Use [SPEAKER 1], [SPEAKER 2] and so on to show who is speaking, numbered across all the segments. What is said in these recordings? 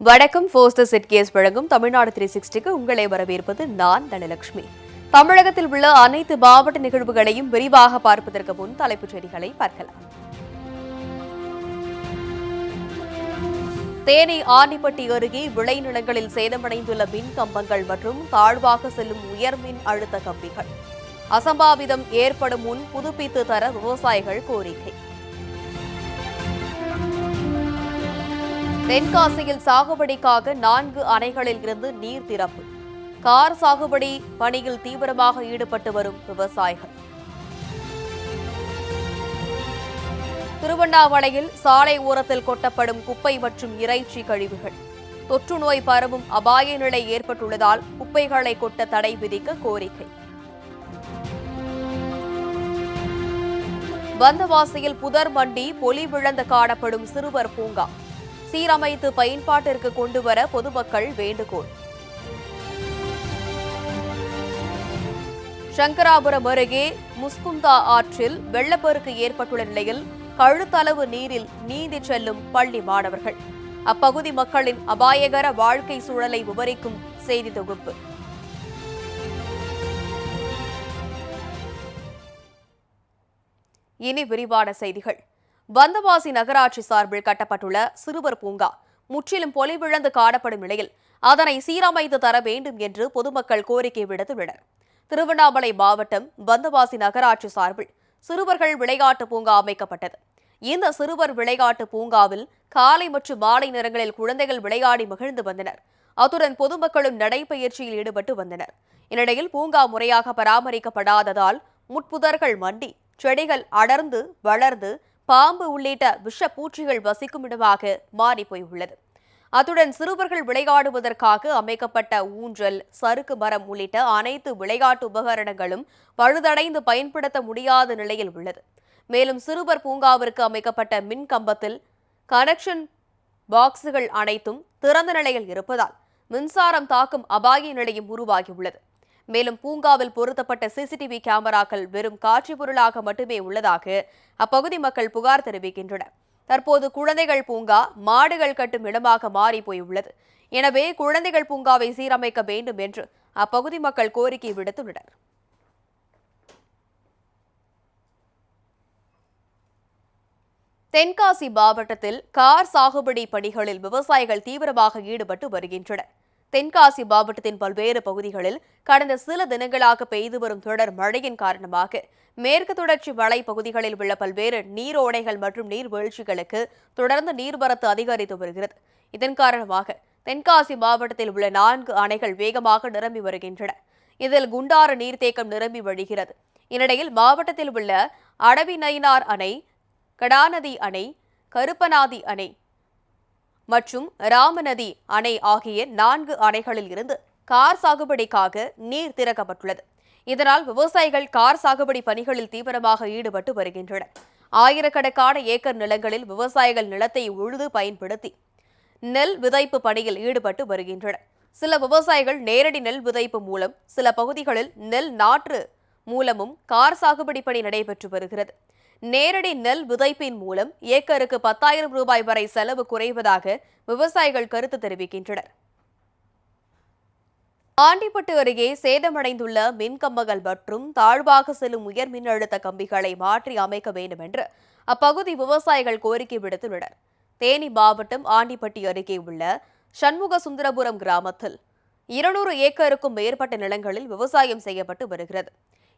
[SPEAKER 1] வணக்கம். போஸ்டர் செட்கேஸ் வழங்கும் தமிழ்நாடு 360க்கு உங்களை வரவேற்பது நான் தனலட்சுமி. தமிழகத்தில் உள்ள அனைத்து மாவட்ட நிகழ்வுகளையும் விரிவாக பார்ப்பதற்கு முன் தலைப்புச் செய்திகளை பார்க்கலாம். தேனி ஆண்டிப்பட்டி அருகே விளைநிலங்களில் சேதமடைந்துள்ள மின் கம்பங்கள் மற்றும் தாழ்வாக செல்லும் உயர்மின் அழுத்த கம்பிகள். அசம்பாவிதம் ஏற்படும் முன் புதுப்பித்து தர விவசாயிகள் கோரிக்கை. தென்காசியில் சாகுபடிக்காக 4 அணைகளில் இருந்து நீர் திறப்பு. கார் சாகுபடி பணியில் தீவிரமாக ஈடுபட்டு வரும் விவசாயிகள். திருவண்ணாமலையில் சாலை ஓரத்தில் கொட்டப்படும் குப்பை மற்றும் இறைச்சி கழிவுகள். தொற்று நோய் பரவும் அபாய நிலை ஏற்பட்டுள்ளதால் குப்பைகளை கொட்ட தடை விதிக்க கோரிக்கை. வந்தவாசியில் புதர் மண்டி பொலிவிழந்து காணப்படும் சிறுவர் பூங்கா. சீரமைத்து பயன்பாட்டிற்கு கொண்டுவர பொதுமக்கள் வேண்டுகோள். சங்கராபுரம் அருகே முஸ்குந்தா ஆற்றில் வெள்ளப்பெருக்கு ஏற்பட்டுள்ள நிலையில் கழுத்தளவு நீரில் நீந்தி செல்லும் பள்ளி மாணவர்கள். அப்பகுதி மக்களின் அபாயகர வாழ்க்கை சூழலை விவரிக்கும் செய்தி தொகுப்பு. இனி விரிவான செய்திகள். வந்தவாசி நகராட்சி சார்பில் கட்டப்பட்டுள்ள சிறுவர் பூங்கா முற்றிலும் பொலிவிழந்து காணப்படும் நிலையில் அதனை சீரமைத்து தர வேண்டும் என்று பொதுமக்கள் கோரிக்கை விடுத்துள்ளனர். திருவண்ணாமலை மாவட்டம் வந்தவாசி நகராட்சி சார்பில் சிறுவர்கள் விளையாட்டு பூங்கா அமைக்கப்பட்டது. இந்த சிறுவர் விளையாட்டு பூங்காவில் காலை மற்றும் மாலை நேரங்களில் குழந்தைகள் விளையாடி மகிழ்ந்து வந்தனர். அத்துடன் பொதுமக்களும் நடைபயிற்சியில் ஈடுபட்டு வந்தனர். இந்நிலையில் பூங்கா முறையாக பராமரிக்கப்படாததால் முட்புதர்கள் மண்டி செடிகள் அடர்ந்து வளர்ந்து பாம்பு உள்ளிட்ட விஷப்பூச்சிகள் வசிக்கும் இடமாக மாறிப்போயுள்ளது. அத்துடன் சிறுவர்கள் விளையாடுவதற்காக அமைக்கப்பட்ட ஊஞ்சல், சறுக்கு மரம் உள்ளிட்ட அனைத்து விளையாட்டு உபகரணங்களும் பழுதடைந்து பயன்படுத்த முடியாத நிலையில் உள்ளது. மேலும் சிறுவர் பூங்காவிற்கு அமைக்கப்பட்ட மின் கம்பத்தில் கனெக்ஷன் பாக்ஸுகள் அனைத்தும் திறந்த நிலையில் இருப்பதால் மின்சாரம் தாக்கும் அபாய நிலையும் உருவாகியுள்ளது. மேலும் பூங்காவில் பொருத்தப்பட்ட சிசிடிவி கேமராக்கள் வெறும் காட்சி பொருளாக மட்டுமே உள்ளதாக அப்பகுதி மக்கள் புகார் தெரிவிக்கின்றனர். தற்போது குழந்தைகள் பூங்கா மாடுகள் கட்டும் இடமாக மாறி போயுள்ளது. எனவே குழந்தைகள் பூங்காவை சீரமைக்க வேண்டும் என்று அப்பகுதி மக்கள் கோரிக்கை விடுத்துள்ளனர். தென்காசி மாவட்டத்தில் கார் சாகுபடி பணிகளில் விவசாயிகள் தீவிரமாக ஈடுபட்டு வருகின்றனர். தென்காசி மாவட்டத்தின் பல்வேறு பகுதிகளில் கடந்த சில தினங்களாக பெய்து வரும் தொடர் மழையின் காரணமாக மேற்கு தொடர்ச்சி மலை பகுதிகளில் உள்ள பல்வேறு நீரோடைகள் மற்றும் நீர்வீழ்ச்சிகளுக்கு தொடர்ந்து நீர்வரத்து அதிகரித்து வருகிறது. இதன் காரணமாக தென்காசி மாவட்டத்தில் உள்ள 4 அணைகள் வேகமாக நிரம்பி வருகின்றன. இதில் குண்டாறு நீர்த்தேக்கம் நிரம்பி வழிகிறது. இந்நிலையில் மாவட்டத்தில் உள்ள அடவிநயினார் அணை, கடாநதி அணை, கருப்பநாதி அணை மற்றும் ராமநதி அணை ஆகிய 4 அணைகளில் இருந்து கார் சாகுபடிக்காக நீர் திறக்கப்பட்டுள்ளது. இதனால் விவசாயிகள் கார் சாகுபடி பணிகளில் தீவிரமாக ஈடுபட்டு வருகின்றனர். ஆயிரக்கணக்கான ஏக்கர் நிலங்களில் விவசாயிகள் நிலத்தை உழுது பயன்படுத்தி நெல் விதைப்பு பணியில் ஈடுபட்டு வருகின்றனர். சில விவசாயிகள் நேரடி நெல் விதைப்பு மூலம், சில பகுதிகளில் நெல் நாற்று மூலமும் கார் சாகுபடி பணி நடைபெற்று வருகிறது. நேரடி நெல் விதைப்பின் மூலம் ஏக்கருக்கு 10,000 ரூபாய் வரை செலவு குறைவதாக விவசாயிகள் கருத்து தெரிவிக்கின்றனர். ஆண்டிப்பட்டு அருகே சேதமடைந்துள்ள மின்கம்பங்கள் மற்றும் தாழ்வாக செல்லும் உயர் மின்னழுத்த கம்பிகளை மாற்றி அமைக்க வேண்டும் என்று அப்பகுதி விவசாயிகள் கோரிக்கை விடுத்துள்ளனர். தேனி மாவட்டம் ஆண்டிப்பட்டி அருகே உள்ள சண்முக சுந்தரபுரம் கிராமத்தில் 200 ஏக்கருக்கும் மேற்பட்ட நிலங்களில் விவசாயம் செய்யப்பட்டு வருகிறது.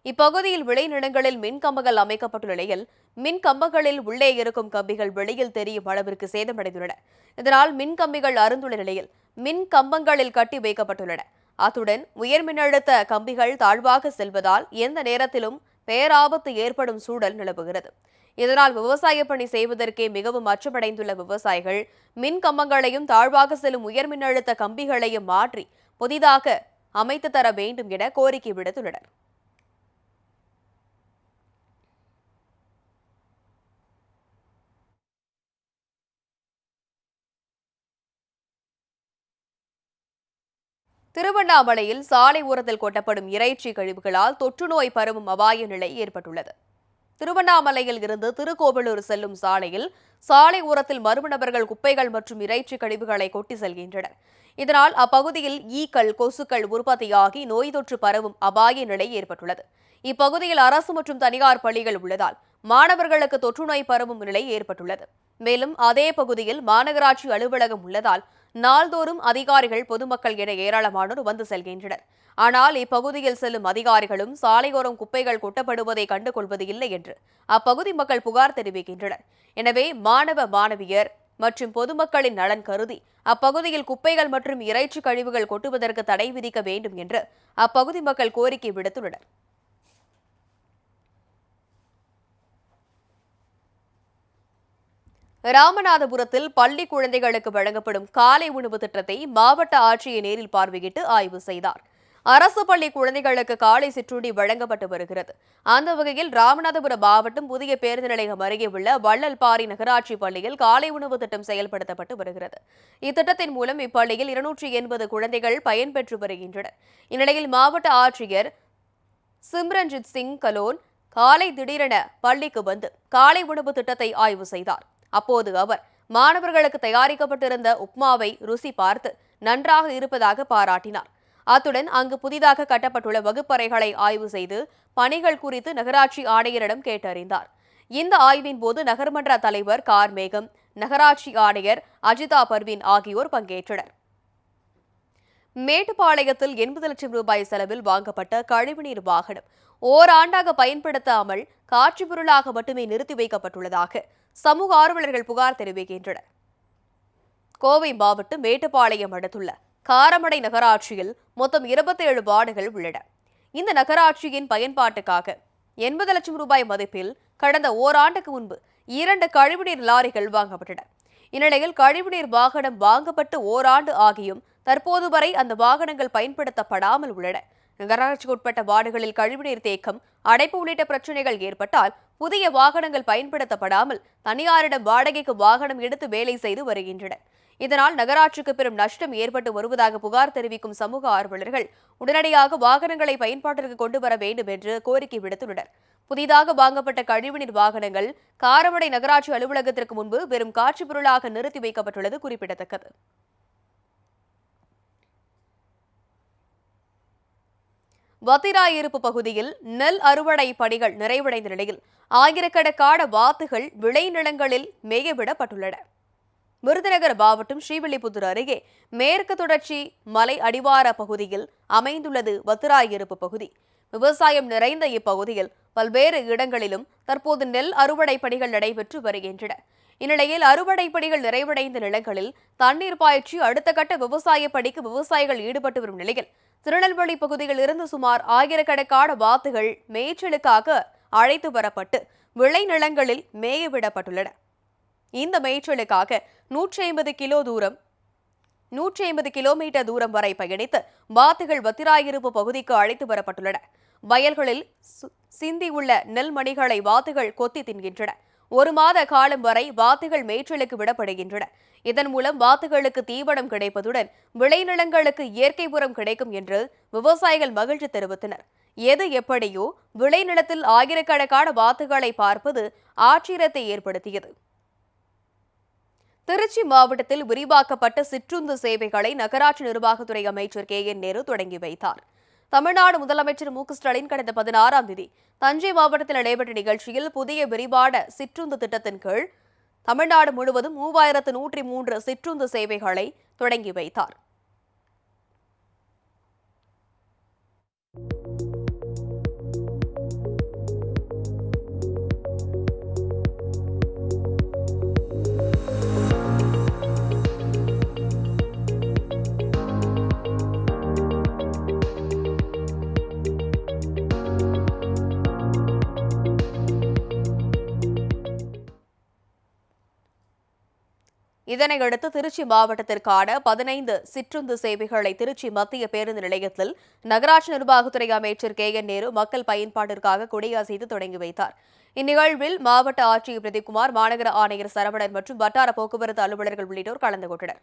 [SPEAKER 1] இப்பகுதியில் விளைநிலங்களில் மின்கம்பங்கள் அமைக்கப்பட்டுள்ள நிலையில் மின்கம்பங்களில் உள்ளே இருக்கும் கம்பிகள் வெளியில் தெரியும் அளவிற்கு சேதமடைந்துள்ளன. இதனால் மின்கம்பிகள் அறுந்துள்ள நிலையில் மின் கம்பங்களில் கட்டி வைக்கப்பட்டுள்ளன. அத்துடன் உயர் மின்னழுத்த கம்பிகள் தாழ்வாக செல்வதால் எந்த நேரத்திலும் பேராபத்து ஏற்படும் சூழல் நிலவுகிறது. இதனால் விவசாய பணி செய்வதற்கே மிகவும் அச்சமடைந்துள்ள விவசாயிகள் மின் கம்பங்களையும் தாழ்வாக செல்லும் உயர் மின்னழுத்த கம்பிகளையும் மாற்றி புதிதாக அமைத்து தர வேண்டும் என கோரிக்கை விடுத்துள்ளனர். திருவண்ணாமலையில் சாலை ஓரத்தில் கொட்டப்படும் இறைச்சி கழிவுகளால் தொற்று நோய் பரவும் அபாய நிலை ஏற்பட்டுள்ளது. திருவண்ணாமலையில் இருந்து திருக்கோவிலூர் செல்லும் சாலையில் சாலை ஓரத்தில் மர்ம நபர்கள் குப்பைகள் மற்றும் இறைச்சி கழிவுகளை கொட்டி செல்கின்றனர். இதனால் அப்பகுதியில் ஈக்கள், கொசுக்கள் உற்பத்தியாகி நோய் தொற்று பரவும் அபாய நிலை ஏற்பட்டுள்ளது. இப்பகுதியில் அரசு மற்றும் தனியார் பள்ளிகள் உள்ளதால் மாணவர்களுக்கு தொற்றுநோய் பரவும் நிலை ஏற்பட்டுள்ளது. மேலும் அதே பகுதியில் மாநகராட்சி அலுவலகம் உள்ளதால் நாள்தோறும் அதிகாரிகள், பொதுமக்கள் என ஏராளமானோர் வந்து செல்கின்றனர். ஆனால் இப்பகுதியில் செல்லும் அதிகாரிகளும் சாலையோரம் குப்பைகள் கொட்டப்படுவதை கண்டுகொள்வது இல்லை என்று அப்பகுதி மக்கள் புகார் தெரிவிக்கின்றனர். எனவே மாணவ மாணவியர் மற்றும் பொதுமக்களின் நலன் கருதி அப்பகுதியில் குப்பைகள் மற்றும் இறைச்சி கழிவுகள் கொட்டுவதற்கு தடை விதிக்க வேண்டும் என்று அப்பகுதி மக்கள் கோரிக்கை விடுத்துள்ளனர். ராமநாதபுரத்தில் பள்ளி குழந்தைகளுக்கு வழங்கப்படும் காலை உணவு திட்டத்தை மாவட்ட ஆட்சியர் நேரில் பார்வையிட்டு ஆய்வு செய்தார். அரசு பள்ளி குழந்தைகளுக்கு காலை சிற்றுண்டி வழங்கப்பட்டு வருகிறது. அந்த வகையில் ராமநாதபுரம் மாவட்டம் புதிய பேருந்து நிலையம் அருகே உள்ள வள்ளல்பாரி நகராட்சி பள்ளியில் காலை உணவு திட்டம் செயல்படுத்தப்பட்டு வருகிறது. இத்திட்டத்தின் மூலம் இப்பள்ளியில் 280 குழந்தைகள் பயன்பெற்று வருகின்றனர். இந்நிலையில் மாவட்ட ஆட்சியர் சிம்ரன்ஜித் சிங் கலோன் காலை திடீரென பள்ளிக்கு வந்து காலை உணவு திட்டத்தை ஆய்வு செய்தார். அப்போது அவர் மாணவர்களுக்கு தயாரிக்கப்பட்டிருந்த உப்மாவை ருசி பார்த்து நன்றாக இருப்பதாக பாராட்டினார். அத்துடன் அங்கு புதிதாக கட்டப்பட்டுள்ள வகுப்பறைகளை ஆய்வு செய்து பணிகள் குறித்து நகராட்சி ஆணையரிடம் கேட்டறிந்தார். இந்த ஆய்வின் போது நகர்மன்ற தலைவர் கார்மேகம், நகராட்சி ஆணையர் அஜிதா பர்வீன் ஆகியோர் பங்கேற்றனர். மேட்டுப்பாளையத்தில் 80 லட்சம் ரூபாய் செலவில் வாங்கப்பட்ட கழிவுநீர் வாகனம் ஓராண்டாக பயன்படுத்தாமல் காட்சி பொருளாக மட்டுமே நிறுத்தி வைக்கப்பட்டுள்ளதாக சமூக ஆர்வலர்கள் புகார் தெரிவிக்கின்றனர். கோவை மாவட்டம் மேட்டுப்பாளையம் அடுத்துள்ள காரமடை நகராட்சியில் மொத்தம் 27 வார்டுகள் உள்ளன. இந்த நகராட்சியின் பயன்பாட்டுக்காக 80 லட்சம் ரூபாய் மதிப்பில் கடந்த ஓராண்டுக்கு முன்பு 2 கழிவுநீர் லாரிகள் வாங்கப்பட்டன. இந்நிலையில் கழிவுநீர் வாகனம் வாங்கப்பட்டு ஓராண்டு ஆகியும் தற்போது வரை அந்த வாகனங்கள் பயன்படுத்தப்படாமல் உள்ளன. நகராட்சிக்கு உட்பட்ட வார்டுகளில் கழிவுநீர் தேக்கம், அடைப்பு உள்ளிட்ட பிரச்சினைகள் ஏற்பட்டால் புதிய வாகனங்கள் பயன்படுத்தப்படாமல் தனியாரிடம் வாடகைக்கு வாகனம் எடுத்து வேலை செய்து வருகின்றனர். இதனால் நகராட்சிக்கு பெரும் நஷ்டம் ஏற்பட்டு வருவதாக புகார் தெரிவிக்கும் சமூக ஆர்வலர்கள் உடனடியாக வாகனங்களை பயன்பாட்டிற்கு கொண்டு வர வேண்டும் என்று கோரிக்கை விடுத்துள்ளனர். புதிதாக வாங்கப்பட்ட கழிவுநீர் வாகனங்கள் காரமடை நகராட்சி அலுவலகத்திற்கு முன்பு வெறும் காட்சி பொருளாக நிறுத்தி வைக்கப்பட்டுள்ளது குறிப்பிடத்தக்கது. வத்திராயிருப்பு பகுதியில் நெல் அறுவடை பணிகள் நிறைவடைந்த நிலையில் ஆயிரக்கணக்கான வாத்துகள் விளைநிலங்களில் மேயவிடப்பட்டுள்ளன. விருதுநகர் மாவட்டம் ஸ்ரீவில்லிபுத்தூர் அருகே மேற்கு தொடர்ச்சி மலை அடிவார பகுதியில் அமைந்துள்ளது வத்திராயிருப்பு பகுதி. விவசாயம் நிறைந்த இப்பகுதியில் பல்வேறு இடங்களிலும் தற்போது நெல் அறுவடை பணிகள் நடைபெற்று வருகின்றன. இந்நிலையில் அறுவடை பணிகள் நிறைவடைந்த நிலங்களில் தண்ணீர் பாய்ச்சி அடுத்த கட்ட விவசாய பணிக்கு விவசாயிகள் ஈடுபட்டு வரும் நிலையில் திருநெல்வேலி பகுதியில் இருந்து சுமார் ஆயிரக்கணக்கான வாத்துகள் மேய்ச்சலுக்காக அழைத்து வரப்பட்டு விளைநிலங்களில் மேயவிடப்பட்டுள்ளன. இந்த மேய்ச்சலுக்காக 150 கிலோமீட்டர் தூரம் வரை பயணித்து வாத்துகள் வத்திராயிருப்பு பகுதிக்கு அழைத்து வரப்பட்டுள்ளன. வயல்களில் சிந்தியுள்ள நெல் மணிகளை வாத்துகள் கொத்தி தின்கின்றன. 1 மாத காலம் வரை வாத்துகள் மேய்ச்சலுக்கு விடப்படுகின்றன. இதன் மூலம் வாத்துகளுக்கு தீவனம் கிடைப்பதுடன் விளைநிலங்களுக்கு இயற்கை உரம் கிடைக்கும் என்று விவசாயிகள் மகிழ்ச்சி தெரிவித்தனர். எது எப்படியோ விளைநிலத்தில் ஆயிரக்கணக்கான வாத்துகளை பார்ப்பது ஆச்சரியத்தை ஏற்படுத்தியது. திருச்சி மாவட்டத்தில் விரிவாக்கப்பட்ட சிற்றுந்து சேவைகளை நகராட்சி நிர்வாகத்துறை அமைச்சர் KN நேரு தொடங்கி வைத்தார். தமிழ்நாடு முதலமைச்சர் மு க ஸ்டாலின் கடந்த 16ஆம் தேதி தஞ்சை மாவட்டத்தில் நடைபெற்ற நிகழ்ச்சியில் புதிய விரிவான சிற்றுந்து திட்டத்தின் கீழ் தமிழ்நாடு முழுவதும் 3103 சிற்றுந்து சேவைகளை தொடங்கி வைத்தார். இதனையடுத்து திருச்சி மாவட்டத்திற்கான 15 சிற்றுந்து சேவைகளை திருச்சி மத்திய பேருந்து நிலையத்தில் நகராட்சி நிர்வாகத்துறை அமைச்சர் KN நேரு மக்கள் பயன்பாட்டிற்காக கொடியசைத்து தொடங்கி வைத்தார். இந்நிகழ்வில் மாவட்ட ஆட்சியர் பிரதீப்குமார், மாநகர ஆணையர் சரவணன் மற்றும் வட்டார போக்குவரத்து அலுவலர்கள் உள்ளிட்டோர் கலந்து கொண்டனர்.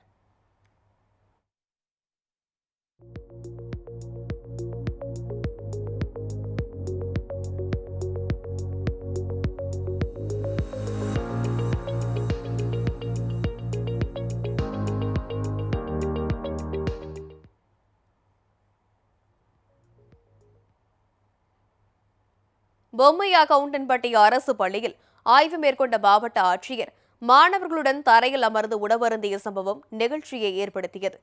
[SPEAKER 1] பொம்மையா கவுண்டன்பட்டி அரசு பள்ளியில் ஆய்வு மேற்கொண்ட மாவட்ட ஆட்சியர் மாணவர்களுடன் தரையில் அமர்ந்து உணவருந்திய சம்பவம் நிகழ்ச்சியை ஏற்படுத்தியது.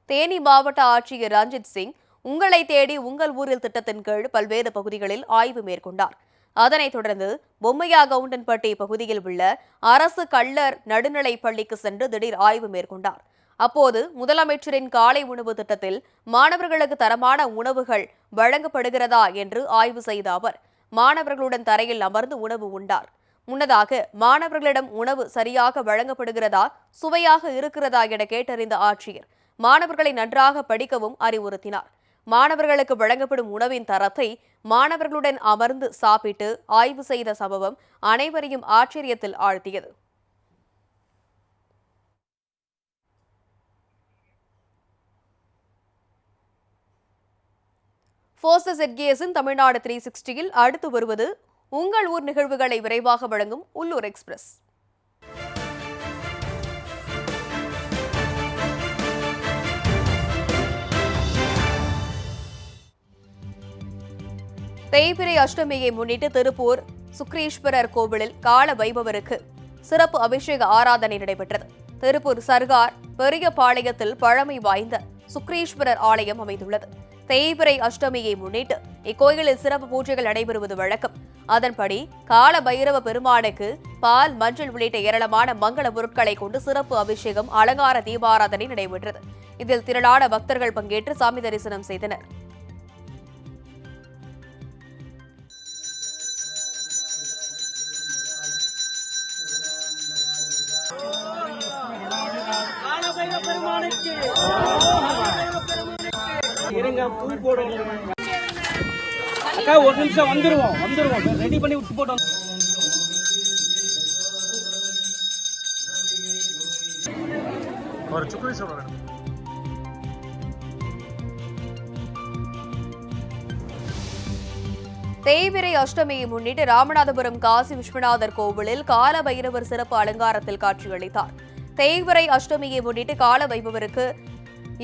[SPEAKER 1] தேனி மாவட்ட ஆட்சியர் ரஞ்சித் சிங் உங்களை தேடி உங்கள் ஊரில் திட்டத்தின் கீழ் பல்வேறு பகுதிகளில் ஆய்வு மேற்கொண்டார். அதனைத் தொடர்ந்து பொம்மையா கவுண்டன்பட்டி பகுதியில் உள்ள அரசு கள்ளர் நடுநிலைப் பள்ளிக்கு சென்று திடீர் ஆய்வு மேற்கொண்டார். அப்போது முதலமைச்சரின் காலை உணவு திட்டத்தில் மாணவர்களுக்கு தரமான உணவுகள் வழங்கப்படுகிறதா என்று ஆய்வு செய்த அவர் மாணவர்களுடன் தரையில் அமர்ந்து உணவு உண்டார். முன்னதாக மாணவர்களிடம் உணவு சரியாக வழங்கப்படுகிறதா, சுவையாக இருக்கிறதா என கேட்டறிந்த ஆட்சியர் மாணவர்களை நன்றாக படிக்கவும் அறிவுறுத்தினார். மாணவர்களுக்கு வழங்கப்படும் உணவின் தரத்தை மாணவர்களுடன் அமர்ந்து சாப்பிட்டு ஆய்வு செய்த சம்பவம் அனைவரையும் ஆச்சரியத்தில் ஆழ்த்தியது. போஸ்டர் ZKSின் தமிழ்நாடு 360யில் அடுத்து வருவது உங்கள் ஊர் நிகழ்வுகளை விரைவாக வழங்கும் உள்ளூர் எக்ஸ்பிரஸ். தேய்பிறை அஷ்டமியை முன்னிட்டு திருப்பூர் சுக்ரீஸ்வரர் கோவிலில் கால வைபவருக்கு சிறப்பு அபிஷேக ஆராதனை நடைபெற்றது. திருப்பூர் சர்கார் பெரியபாளையத்தில் பழமை வாய்ந்த சுக்ரீஸ்வரர் ஆலயம் அமைந்துள்ளது. தேய்பிறை அஷ்டமியை முன்னிட்டு இக்கோயிலில் சிறப்பு பூஜைகள் நடைபெறுவது வழக்கம். அதன்படி கால பைரவ பெருமானுக்கு பால், மஞ்சள் உள்ளிட்ட ஏராளமான மங்கள பொருட்களை கொண்டு சிறப்பு அபிஷேகம், அலங்கார தீபாராதனை நடைபெற்றது. இதில் திரளான பக்தர்கள் பங்கேற்று சாமி தரிசனம் செய்தனர்.
[SPEAKER 2] அக்கா ஒரு நிமிஷம் வந்துருவோம் ரெடி பண்ணி விட்டு போட்டோம்.
[SPEAKER 1] தேய்பிறை அஷ்டமியை முன்னிட்டு ராமநாதபுரம் காசி விஸ்வநாதர் கோவிலில் கால பைரவர் சிறப்பு அலங்காரத்தில் காட்சியளித்தார். தேய்பிறை அஷ்டமியை முன்னிட்டு கால வைபவருக்கு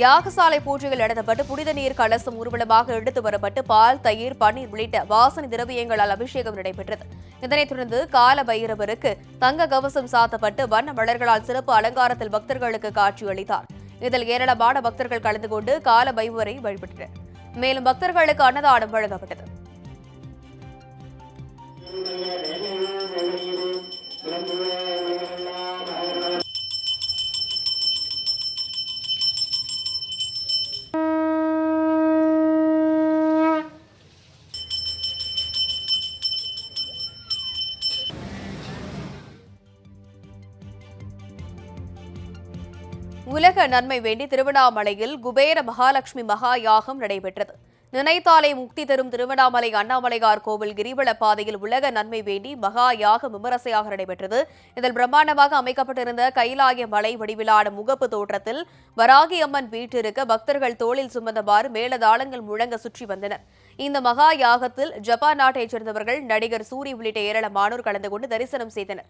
[SPEAKER 1] யாகசாலை பூஜைகள் நடத்தப்பட்டு புனித நீர் கலசம் ஊர்வலமாக எடுத்து வரப்பட்டு பால், தயிர், பன்னீர் உள்ளிட்ட வாசனை திரவியங்களால் அபிஷேகம் நடைபெற்றது. இதனைத் தொடர்ந்து கால பைரவருக்கு தங்க கவசம் சாத்தப்பட்டு வண்ண மலர்களால் சிறப்பு அலங்காரத்தில் பக்தர்களுக்கு காட்சியளித்தார். இதில் ஏராளமான பக்தர்கள் கலந்து கொண்டு கால பைரவரை வழிபட்டனர். மேலும் பக்தர்களுக்கு அன்னதானம் வழங்கப்பட்டது. உலக நன்மை வேண்டி திருவண்ணாமலையில் குபேர மகாலட்சுமி மகா யாகம் நடைபெற்றது. நினைத்தாலே முக்தி தரும் திருவண்ணாமலை அண்ணாமலையார் கோவில் கிரிவல பாதையில் உலக நன்மை வேண்டி மகா யாகம் விமரிசையாக நடைபெற்றது. இதில் பிரம்மாண்டமாக அமைக்கப்பட்டிருந்த கைலாய மலை வடிவிலான முகப்பு தோற்றத்தில் வராகி அம்மன் வீட்டிற்கு பக்தர்கள் தோளில் சுமந்தவாறு மேளதாளங்கள் முழங்க சுற்றி வந்தனர். இந்த மகா யாகத்தில் ஜப்பான் நாட்டைச் சேர்ந்தவர்கள், நடிகர் சூரி உள்ளிட்ட ஏராளமானோர் கலந்து கொண்டு தரிசனம் செய்தனர்.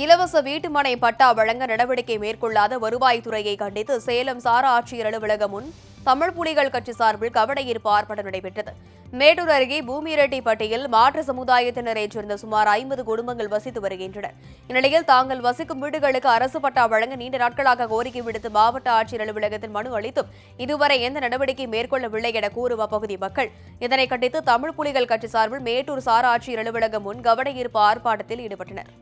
[SPEAKER 1] இலவச வீட்டுமனை பட்டா வழங்க நடவடிக்கை மேற்கொள்ளாத வருவாய்த்துறையை கண்டித்து சேலம் சாரா ஆட்சியர் அலுவலகம் முன் தமிழ் புலிகள் கட்சி சார்பில் கவனஈர்ப்பு ஆர்ப்பாட்டம் நடைபெற்றது. மேட்டூர் அருகே பூமிரெட்டிப்பட்டியில் மாற்று சமுதாயத்தினரைச் சேர்ந்த சுமார் 50 குடும்பங்கள் வசித்து வருகின்றனர். இந்நிலையில் தாங்கள் வசிக்கும் வீடுகளுக்கு அரசு பட்டா வழங்க நீண்ட நாட்களாக கோரிக்கை விடுத்து மாவட்ட ஆட்சியர் அலுவலகத்தில் மனு அளித்தும் இதுவரை எந்த நடவடிக்கை மேற்கொள்ளவில்லை என கூறும் அப்பகுதி மக்கள் இதனை கண்டித்து தமிழ் புலிகள் கட்சி சார்பில் மேட்டூர் சாரா ஆட்சியர் அலுவலகம் முன் கவனஈர்ப்பு ஆர்ப்பாட்டத்தில் ஈடுபட்டனர்.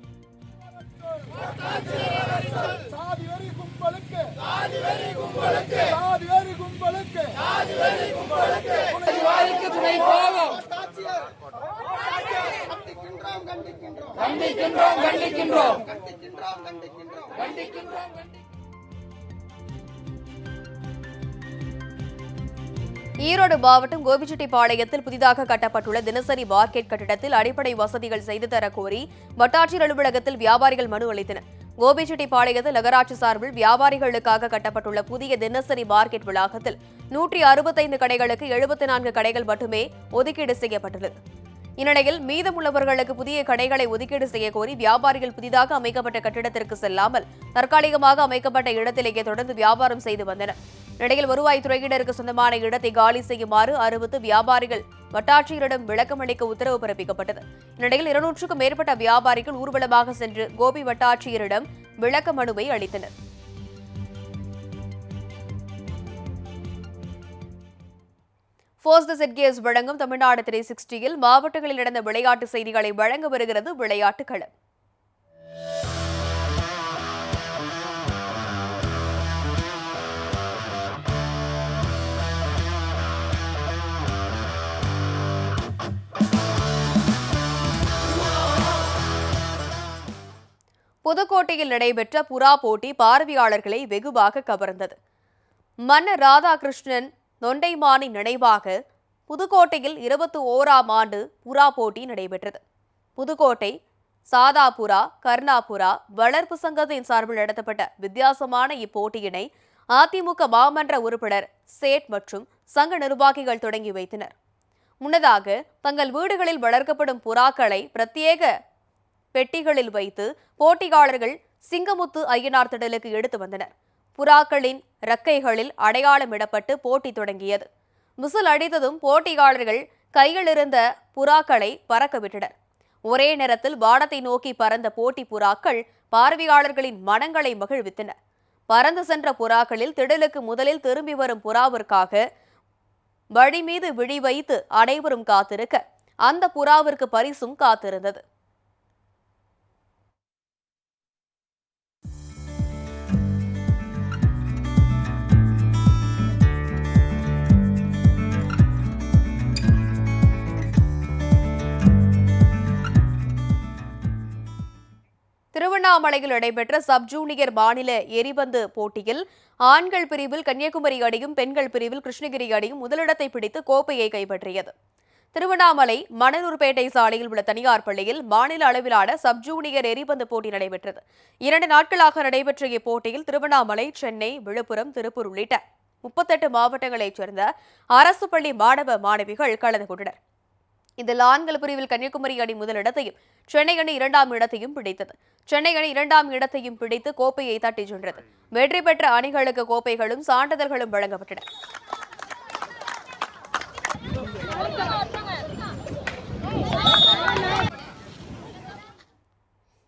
[SPEAKER 1] ஈரோடு மாவட்டம் கோபிச்செட்டிப்பாளையத்தில் புதிதாக கட்டப்பட்டுள்ள தினசரி மார்க்கெட் கட்டிடத்தில் அடிப்படை வசதிகள் செய்து தர கோரி வட்டாட்சியர் அலுவலகத்தில் வியாபாரிகள் மனு அளித்தனர். கோபிச்செட்டிப்பாளையத்தில் நகராட்சி சார்பில் வியாபாரிகளுக்காக கட்டப்பட்டுள்ள புதிய தினசரி மார்க்கெட் வளாகத்தில் 165 கடைகளுக்கு 74 கடைகள் மட்டுமே ஒதுக்கீடு செய்யப்பட்டுள்ளது. இந்நிலையில் மீதமுள்ளவர்களுக்கு புதிய கடைகளை ஒதுக்கீடு செய்யக்கோரி வியாபாரிகள் புதிதாக அமைக்கப்பட்ட கட்டிடத்திற்கு செல்லாமல் தற்காலிகமாக அமைக்கப்பட்ட இடத்திலேயே தொடர்ந்து வியாபாரம் செய்து வந்தனர். இந்நிலையில் வருவாய்த்துறையினருக்கு சொந்தமான இடத்தை காலி செய்யுமாறு அறிவித்து வியாபாரிகள் வட்டாட்சியரிடம் விளக்கமளிக்க உத்தரவு பிறப்பிக்கப்பட்டது. இந்நிலையில் 200க்கும் மேற்பட்ட வியாபாரிகள் ஊர்வலமாக சென்று கோபி வட்டாட்சியரிடம் விளக்க மனுவை அளித்தனர். ஃபோர்ஸ் தி செட் கேஸ் வழங்கும் தமிழ்நாடு 360யில் மாவட்டங்களில் நடந்த விளையாட்டு செய்திகளை வழங்க வருகிறது விளையாட்டு களம். புதுக்கோட்டையில் நடைபெற்ற புறா போட்டி பார்வையாளர்களை வெகுவாக கவர்ந்தது. மன்னர் ராதாகிருஷ்ணன் தொண்டைமானி நினைவாக புதுக்கோட்டையில் 21ஆம் ஆண்டு புறா போட்டி நடைபெற்றது. புதுக்கோட்டை சாதா புறா, கர்ணா புறா வளர்ப்பு சங்கத்தின் சார்பில் நடத்தப்பட்ட வித்தியாசமான இப்போட்டியினை அதிமுக மாமன்ற உறுப்பினர் சேட் மற்றும் சங்க நிர்வாகிகள் தொடங்கி வைத்தனர். முன்னதாக தங்கள் வீடுகளில் வளர்க்கப்படும் புறாக்களை பிரத்யேக பெட்டிகளில் வைத்து போட்டியாளர்கள் சிங்கமுத்து ஐயனார் திடலுக்கு எடுத்து வந்தனர். புறாக்களின் இறக்கைகளில் அடையாளமிடப்பட்டு போட்டி தொடங்கியது. விசில் அடித்ததும் போட்டியாளர்கள் கையில் இருந்த புறாக்களை பறக்க விட்டனர். ஒரே நேரத்தில் வானத்தை நோக்கி பறந்த போட்டி புறாக்கள் பார்வையாளர்களின் மனங்களை மகிழ்வித்தன. பறந்து சென்ற புறாக்களில் திடலுக்கு முதலில் திரும்பி வரும் புறாவிற்காக வழி மீது விழி வைத்து அனைவரும் காத்திருக்க அந்த புறாவிற்கு பரிசும் காத்திருந்தது. திருவண்ணாமலையில் நடைபெற்ற சப் ஜூனியர் மாநில எரிபந்து போட்டியில் ஆண்கள் பிரிவில் கன்னியாகுமரி அணியும் பெண்கள் பிரிவில் கிருஷ்ணகிரி அணியும் முதலிடத்தை பிடித்து கோப்பையை கைப்பற்றியது. திருவண்ணாமலை மணலூர்பேட்டை சாலையில் உள்ள தனியார் பள்ளியில் மாநில அளவிலான சப் ஜூனியர் எரிபந்து போட்டி நடைபெற்றது. 2 நாட்களாக நடைபெற்ற இப்போட்டியில் திருவண்ணாமலை, சென்னை, விழுப்புரம், திருப்பூர் உள்ளிட்ட 38 மாவட்டங்களைச் சேர்ந்த அரசு பள்ளி மாணவ மாணவிகள் கலந்து கொண்டனர். இதில் ஆண்கள் பிரிவில் கன்னியாகுமரி அணி முதலிடத்தையும் சென்னை அணி 2ஆம் இடத்தையும் பிடித்தது. சென்னை அணி 2ஆம் இடத்தையும் பிடித்து கோப்பையை தட்டிச் சென்றது. வெற்றி பெற்ற அணிகளுக்கு கோப்பைகளும் சான்றிதழ்களும் வழங்கப்பட்டன.